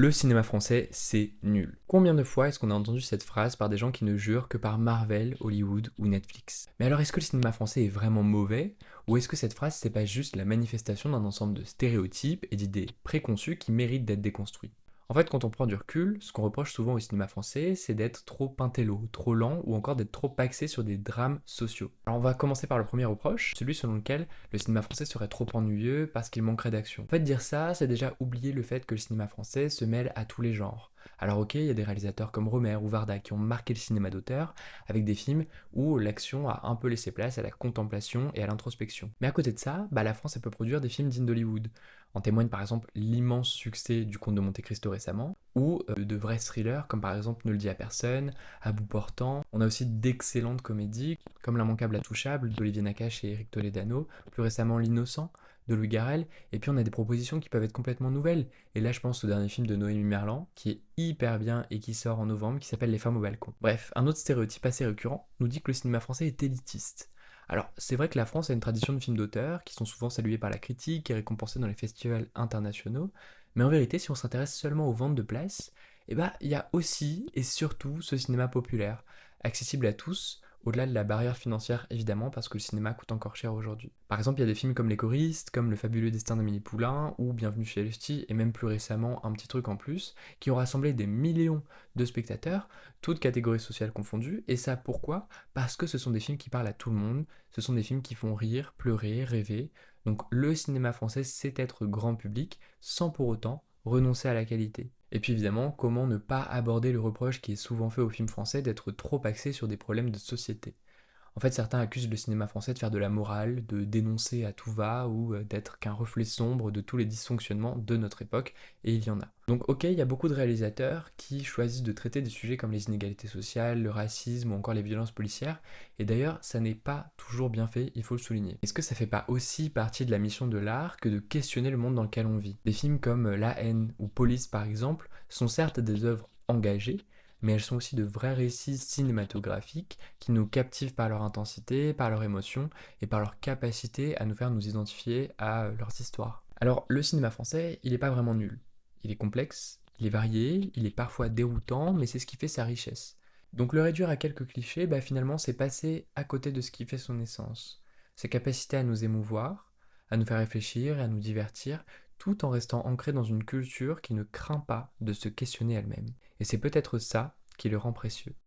Le cinéma français, c'est nul. Combien de fois est-ce qu'on a entendu cette phrase par des gens qui ne jurent que par Marvel, Hollywood ou Netflix? Mais alors est-ce que le cinéma français est vraiment mauvais? Ou est-ce que cette phrase, c'est pas juste la manifestation d'un ensemble de stéréotypes et d'idées préconçues qui méritent d'être déconstruits? En fait, quand on prend du recul, ce qu'on reproche souvent au cinéma français, c'est d'être trop intello, trop lent ou encore d'être trop axé sur des drames sociaux. Alors on va commencer par le premier reproche, celui selon lequel le cinéma français serait trop ennuyeux parce qu'il manquerait d'action. En fait, dire ça, c'est déjà oublier le fait que le cinéma français se mêle à tous les genres. Alors ok, il y a des réalisateurs comme Romer ou Varda qui ont marqué le cinéma d'auteur avec des films où l'action a un peu laissé place à la contemplation et à l'introspection. Mais à côté de ça, la France elle peut produire des films dignes d'Hollywood. En témoigne par exemple l'immense succès du Comte de Monte-Cristo récemment, ou de vrais thrillers comme par exemple Ne le dit à personne, À bout portant. On a aussi d'excellentes comédies comme L'immanquable intouchable d'Olivier Nakache et Eric Toledano, plus récemment L'Innocent de Louis Garrel, et puis on a des propositions qui peuvent être complètement nouvelles. Et là je pense au dernier film de Noémie Merlan, qui est hyper bien et qui sort en novembre, qui s'appelle Les femmes au balcon. Bref, un autre stéréotype assez récurrent nous dit que le cinéma français est élitiste. Alors, c'est vrai que la France a une tradition de films d'auteur qui sont souvent salués par la critique et récompensés dans les festivals internationaux, mais en vérité, si on s'intéresse seulement aux ventes de places, il y a aussi et surtout ce cinéma populaire, accessible à tous, au-delà de la barrière financière évidemment, parce que le cinéma coûte encore cher aujourd'hui. Par exemple, il y a des films comme Les Choristes, comme Le fabuleux destin d'Amélie Poulain, ou Bienvenue chez les Ch'tis, et même plus récemment Un petit truc en plus, qui ont rassemblé des millions de spectateurs, toutes catégories sociales confondues, et ça pourquoi? Parce que ce sont des films qui parlent à tout le monde, ce sont des films qui font rire, pleurer, rêver. Donc le cinéma français, c'est être grand public, sans pour autant renoncer à la qualité. Et puis évidemment, comment ne pas aborder le reproche qui est souvent fait aux films français d'être trop axé sur des problèmes de société. En fait, certains accusent le cinéma français de faire de la morale, de dénoncer à tout va ou d'être qu'un reflet sombre de tous les dysfonctionnements de notre époque, et il y en a. Donc ok, il y a beaucoup de réalisateurs qui choisissent de traiter des sujets comme les inégalités sociales, le racisme ou encore les violences policières, et d'ailleurs, ça n'est pas toujours bien fait, il faut le souligner. Est-ce que ça fait pas aussi partie de la mission de l'art que de questionner le monde dans lequel on vit? Des films comme La haine ou Police par exemple sont certes des œuvres engagées, mais elles sont aussi de vrais récits cinématographiques qui nous captivent par leur intensité, par leur émotion et par leur capacité à nous faire nous identifier à leurs histoires. Alors le cinéma français, il n'est pas vraiment nul. Il est complexe, il est varié, il est parfois déroutant, mais c'est ce qui fait sa richesse. Donc le réduire à quelques clichés, finalement c'est passer à côté de ce qui fait son essence. Sa capacité à nous émouvoir, à nous faire réfléchir et à nous divertir, tout en restant ancré dans une culture qui ne craint pas de se questionner elle-même. Et c'est peut-être ça qui le rend précieux.